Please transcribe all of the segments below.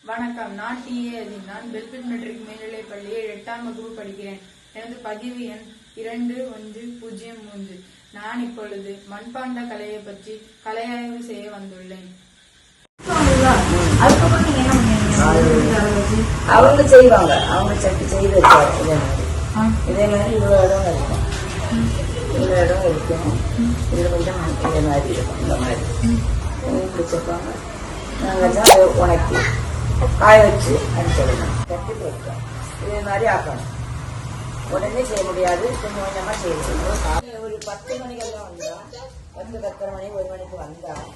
வணக்கம். நான் டி.ஏ. அஜி. நான் பெல்பிட் மெட்ரிக் மேல்நிலைப் பள்ளியில் 8ஆம் வகுப்பு படிக்கிறேன். எனது பதிவு எண் 2103. நான் இப்பொழுது மண்பாண்ட கலையை பற்றி கலையாய்வு செய்ய வந்துள்ளேன். அவங்க செய்வாங்க, அவங்க சட்டி செய்து வச்சாங்க. இதே மாதிரி இவ்வளோ இடம் இருக்கும், இவ்வளோ இடம் இருக்கும். இதில் கொஞ்சம் இதே மாதிரி இருக்கும். இந்த மாதிரி பிடிச்சிருப்பாங்க. நாங்கள் தான் அதை உணக்கி காய வச்சு அனுப்பிடணும். கட்டி போட்டோம். இதே மாதிரி ஆக்கணும். உடனே செய்ய முடியாது, கொஞ்சம் கொஞ்சமாக செய்யணும். ஒரு 10 மணிக்கெல்லாம் வந்தால் 10 மணி 1 மணிக்கு வந்தால்,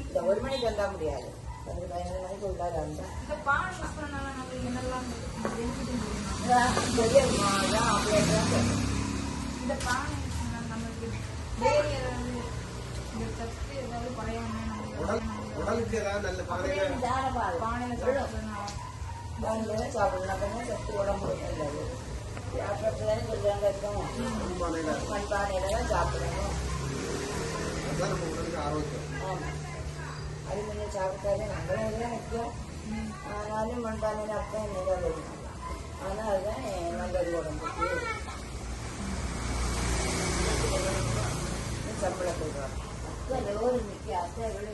இந்த 1 மணிக்கு வந்தால் முடியாது. 15 மணிக்கு உள்ளார வந்தால் சாப்பிடணும். சத்து உடம்பு நல்லது. சாப்பிட்றதுதானே சொல்றாங்க. மண்பானையில தான் சாப்பிடணும். ஆமா, அது கொஞ்சம் சாப்பிட்டாலே நம்மளும் தான் நிற்கும். ஆனாலும் மண்பானையில அப்போ என்னதான் வரும். ஆனால் அதுதான் நல்லது உடம்புக்கு. சம்பளம் கொடுக்குறாங்க. அப்போ லோடு நிற்க அத்தை விட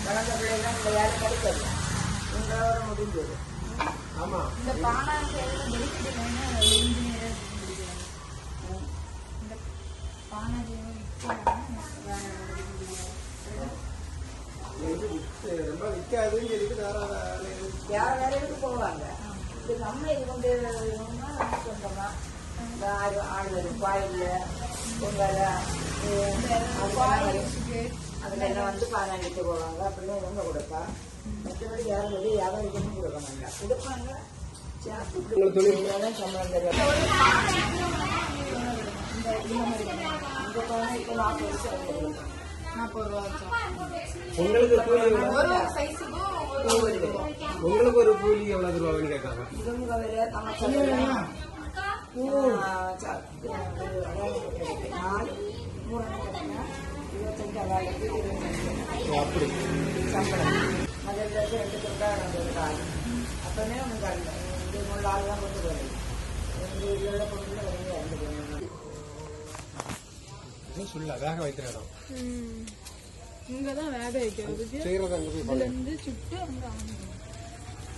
வளர்ந்த பிள்ளைலாம் இந்த யாரும் கிடைக்கல. உங்களோட முடிஞ்சது. இந்த பானை யார் வேலைக்கு போவாங்க. இது நம்ம இது கொண்டு சொந்தமா ஆள் வரும். கோயிலில் பொங்கல் அதில் என்ன வந்து பானை அடிக்க போவாங்க. அப்படிலாம் இவங்க கொடுப்பா. மற்றபடி யாரும் வெளியே வியாபாரிக்கணும் கொடுக்க மாட்டாங்க. கொடுப்பாங்க. சம்பளம் தெரியும். இந்த பானை இப்போ 40 வருஷம் 40 ரூபா. உங்களுக்கு ஒரு கூலி எவ்வளவு ரூபாய்னு கேட்காங்க. இவங்க வேற நம்ம 25 வேலைக்கு 25 அப்படி சம்பளம். அதில் 2 தொண்டா நடந்தது கால். அப்போவே உனக்கு அந்த இந்த 3 ஆள் தான் கொண்டு போகிறேன். எங்கள் வீட்டில் பொண்ணுல வந்து இறந்து சொல்ல வேக வைக்கிற இடம் இங்கதான் வேக வைக்கிறதுக்கு செய்யறது. அங்கே போய் இதுல இருந்து சுட்டு அங்க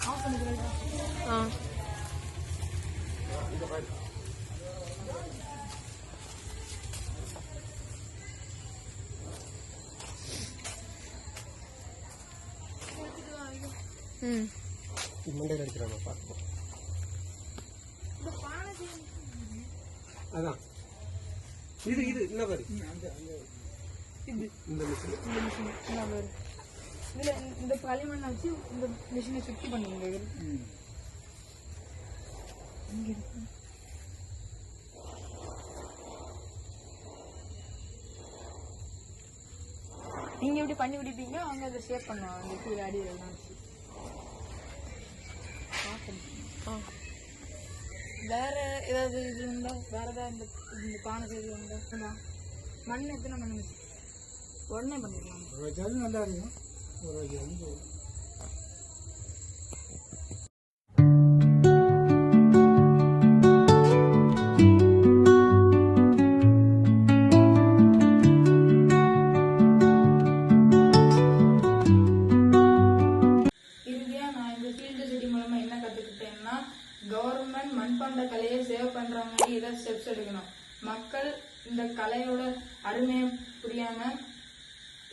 ஆஃப் பண்ணிக்கிறேன். மண்டையில் அடிக்கிறாங்க பார்ப்போம். அதான் இது இது என்ன பாரு. இந்த மிஷின் இதுல இந்த களிமண்ணை வச்சு இந்த மிஷினை சுத்தி பண்ணுங்க. நீங்க எப்படி பண்ணி விடுப்பீங்க, அவங்க அதை ஷேப் பண்ணுவாங்க. அந்த கீழே அடி எல்லாம் வச்சு வேற ஏதாவது இது உண்டா? வேற ஏதாவது இந்த பானை செய்து உண்டா? மண் எத்தனை மண் உடனே பண்ணிடலாம். நல்லா இருக்கும். கவர்மெண்ட் மண்பாண்ட கலையை சேவ் பண்றவங்க இதை ஸ்டெப்ஸ் எடுக்கணும். மக்கள் இந்த கலையோட அருமையை புரியாம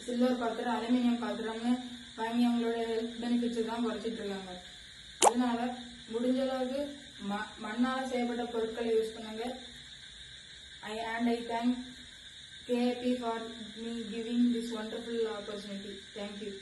சில்வர் பாத்திரம், அலுமினியம் பாத்திரம்னு வாங்கி அவங்களோட ஹெல்த் பெனிஃபிட்ஸ் தான் குறைச்சிட்டு இருக்காங்க. அதனால முடிஞ்ச அளவுக்கு மண்ணால் செய்யப்பட்ட பொருட்களை யூஸ் பண்ணுங்க. I thank KAP for me giving this wonderful opportunity. Thank you.